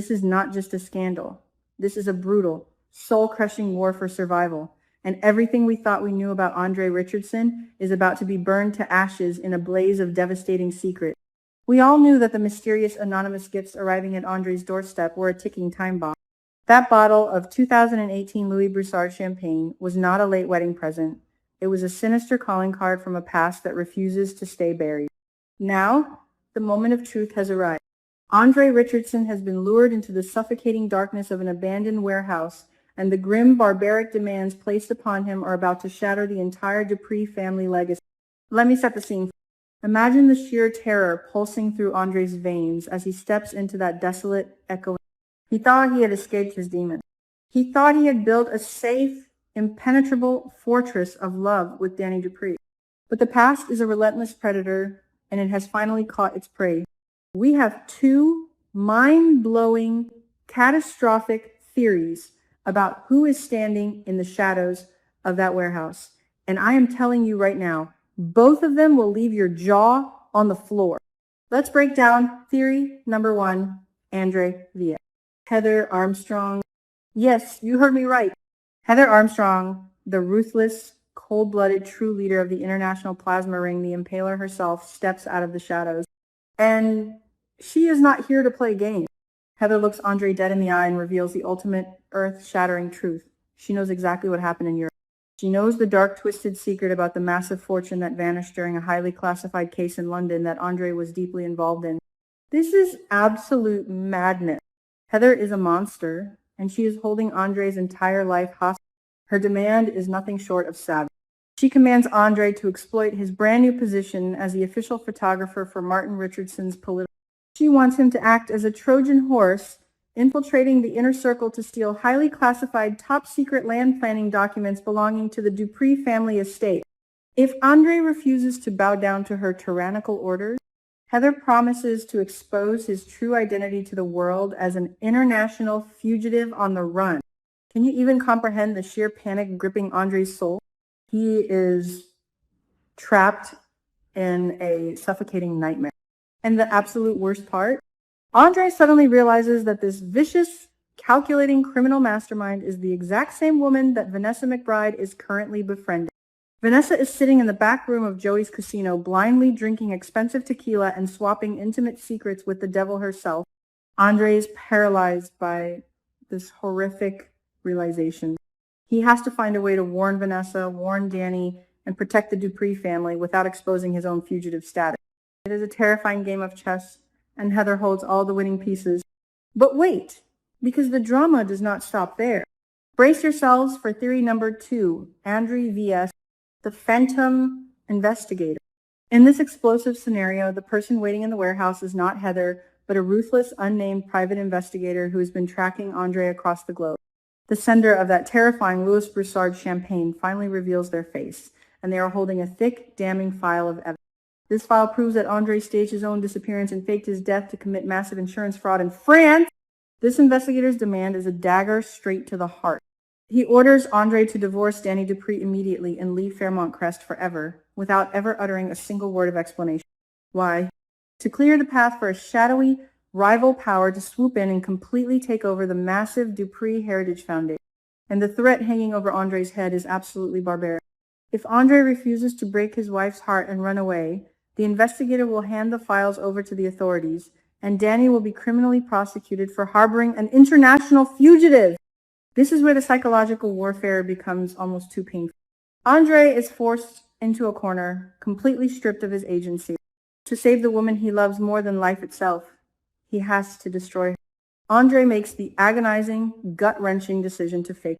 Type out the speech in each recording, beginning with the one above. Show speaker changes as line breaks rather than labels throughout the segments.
this is not just a scandal. This is a brutal, soul-crushing war for survival. And everything we thought we knew about Andre Richardson is about to be burned to ashes in a blaze of devastating secret. We all knew that the mysterious anonymous gifts arriving at Andre's doorstep were a ticking time bomb. That bottle of 2018 Louis Broussard champagne was not a late wedding present. It was a sinister calling card from a past that refuses to stay buried. Now, the moment of truth has arrived. Andre Richardson has been lured into the suffocating darkness of an abandoned warehouse, and the grim, barbaric demands placed upon him are about to shatter the entire Dupree family legacy. Let me set the scene. Imagine the sheer terror pulsing through Andre's veins as he steps into that desolate, echoing. He thought he had escaped his demons. He thought he had built a safe, impenetrable fortress of love with Danny Dupree. But the past is a relentless predator, and it has finally caught its prey. We have two mind-blowing, catastrophic theories about who is standing in the shadows of that warehouse. And I am telling you right now, both of them will leave your jaw on the floor. Let's break down theory number one, Andre Villa. Heather Armstrong. Yes, you heard me right. Heather Armstrong, the ruthless, cold-blooded true leader of the International Plasma Ring, the Impaler herself, steps out of the shadows. And she is not here to play games. Heather looks Andre dead in the eye and reveals the ultimate earth-shattering truth. She knows exactly what happened in Europe. She knows the dark, twisted secret about the massive fortune that vanished during a highly classified case in London that Andre was deeply involved in. This is absolute madness. Heather is a monster, and she is holding Andre's entire life hostage. Her demand is nothing short of savage. She commands Andre to exploit his brand new position as the official photographer for Martin Richardson's political. She wants him to act as a Trojan horse, infiltrating the inner circle to steal highly classified top-secret land planning documents belonging to the Dupree family estate. If Andre refuses to bow down to her tyrannical orders, Heather promises to expose his true identity to the world as an international fugitive on the run. Can you even comprehend the sheer panic gripping Andre's soul? He is trapped in a suffocating nightmare. And the absolute worst part, Andre suddenly realizes that this vicious, calculating criminal mastermind is the exact same woman that Vanessa McBride is currently befriending. Vanessa is sitting in the back room of Joey's casino, blindly drinking expensive tequila and swapping intimate secrets with the devil herself. Andre is paralyzed by this horrific realization. He has to find a way to warn Vanessa, warn Danny, and protect the Dupree family without exposing his own fugitive status. It is a terrifying game of chess, and Heather holds all the winning pieces. But wait, because the drama does not stop there. Brace yourselves for theory number two, Andre vs. the Phantom Investigator. In this explosive scenario, the person waiting in the warehouse is not Heather, but a ruthless, unnamed private investigator who has been tracking Andre across the globe. The sender of that terrifying Louis Broussard champagne finally reveals their face, and they are holding a thick, damning file of evidence. This file proves that Andre staged his own disappearance and faked his death to commit massive insurance fraud in France. This investigator's demand is a dagger straight to the heart. He orders Andre to divorce Danny Dupree immediately and leave Fairmont Crest forever, without ever uttering a single word of explanation. Why? To clear the path for a shadowy, rival power to swoop in and completely take over the massive Dupree Heritage Foundation. And the threat hanging over Andre's head is absolutely barbaric. If Andre refuses to break his wife's heart and run away, the investigator will hand the files over to the authorities, and Danny will be criminally prosecuted for harboring an international fugitive. This is where the psychological warfare becomes almost too painful. Andre is forced into a corner, completely stripped of his agency. To save the woman he loves more than life itself, he has to destroy her. Andre makes the agonizing, gut-wrenching decision to fake.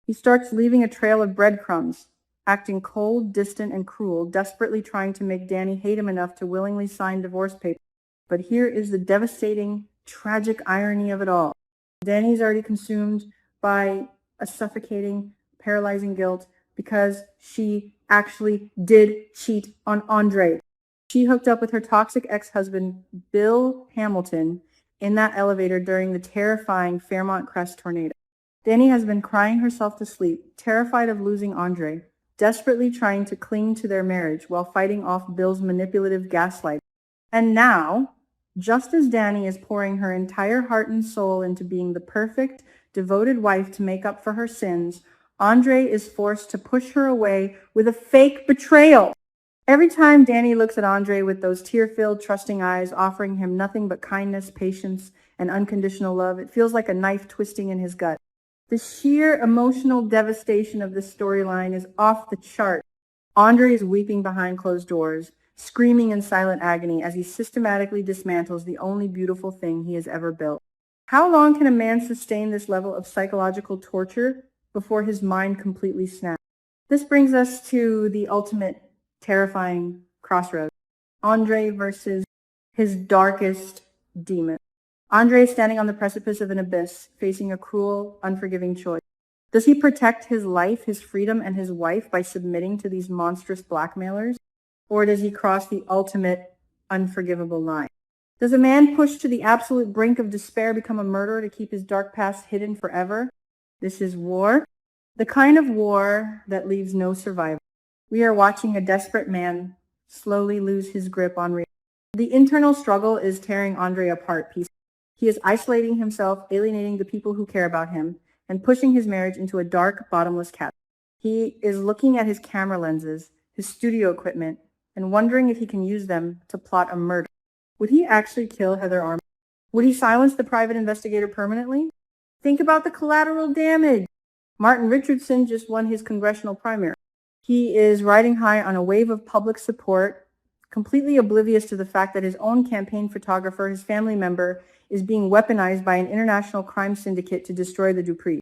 He starts leaving a trail of breadcrumbs, acting cold, distant, and cruel, desperately trying to make Danny hate him enough to willingly sign divorce papers. But here is the devastating, tragic irony of it all. Danny's already consumed by a suffocating, paralyzing guilt because she actually did cheat on Andre. She hooked up with her toxic ex-husband, Bill Hamilton, in that elevator during the terrifying Fairmont Crest tornado. Danny has been crying herself to sleep, terrified of losing Andre, desperately trying to cling to their marriage while fighting off Bill's manipulative gaslighting. And now, Just as Danny is pouring her entire heart and soul into being the perfect, devoted wife to make up for her sins, Andre is forced to push her away with a fake betrayal. Every time Danny looks at Andre with those tear-filled, trusting eyes, offering him nothing but kindness, patience, and unconditional love, it feels like a knife twisting in his gut. The sheer emotional devastation of this storyline is off the chart. Andre is weeping behind closed doors, screaming in silent agony as he systematically dismantles the only beautiful thing he has ever built. How long can a man sustain this level of psychological torture before his mind completely snaps? This brings us to the ultimate terrifying crossroads. Andre versus his darkest demon. Andre is standing on the precipice of an abyss, facing a cruel, unforgiving choice. Does he protect his life, his freedom, and his wife by submitting to these monstrous blackmailers? Or does he cross the ultimate, unforgivable line? Does a man pushed to the absolute brink of despair become a murderer to keep his dark past hidden forever? This is war, the kind of war that leaves no survivor. We are watching a desperate man slowly lose his grip on reality. The internal struggle is tearing Andre apart piecemeal. He is isolating himself, alienating the people who care about him, and pushing his marriage into a dark, bottomless chasm. He is looking at his camera lenses, his studio equipment, and wondering if he can use them to plot a murder. Would he actually kill Heather Armstrong? Would he silence the private investigator permanently? Think about the collateral damage. Martin Richardson just won his congressional primary. He is riding high on a wave of public support, completely oblivious to the fact that his own campaign photographer, his family member, is being weaponized by an international crime syndicate to destroy the Duprees.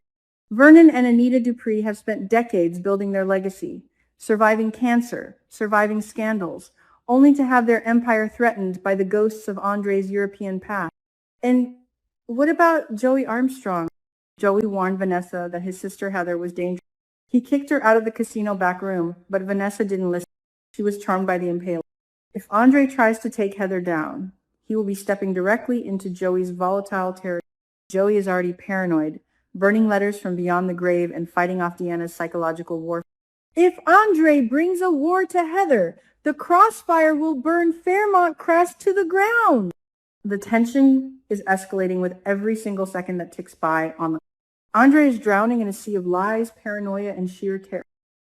Vernon and Anita Dupree have spent decades building their legacy, surviving cancer, surviving scandals, only to have their empire threatened by the ghosts of Andre's European past. And what about Joey Armstrong? Joey warned Vanessa that his sister Heather was dangerous. He kicked her out of the casino back room, but Vanessa didn't listen. She was charmed by the impalement. If Andre tries to take Heather down, he will be stepping directly into Joey's volatile territory. Joey is already paranoid, burning letters from beyond the grave and fighting off Deanna's psychological warfare. If Andre brings a war to Heather, the crossfire will burn Fairmont Crest to the ground. The tension is escalating with every single second that ticks by on the Andre is drowning in a sea of lies, paranoia, and sheer terror.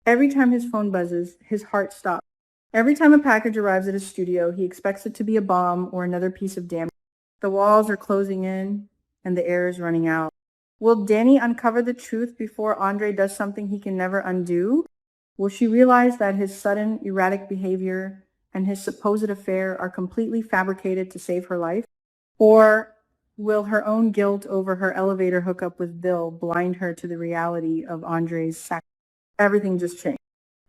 Every time his phone buzzes, his heart stops. Every time a package arrives at his studio, he expects it to be a bomb or another piece of damage. The walls are closing in, and the air is running out. Will Danny uncover the truth before Andre does something he can never undo? Will she realize that his sudden, erratic behavior and his supposed affair are completely fabricated to save her life? Or will her own guilt over her elevator hookup with Bill blind her to the reality of Andre's sacrifice? Everything just changed.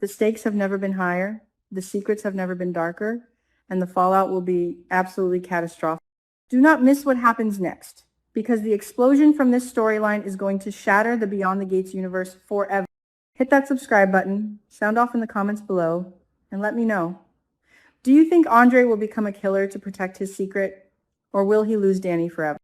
The stakes have never been higher, the secrets have never been darker, and the fallout will be absolutely catastrophic. Do not miss what happens next, because the explosion from this storyline is going to shatter the Beyond the Gates universe forever. Hit that subscribe button, sound off in the comments below, and let me know. Do you think Andre will become a killer to protect his secret, or will he lose Danny forever?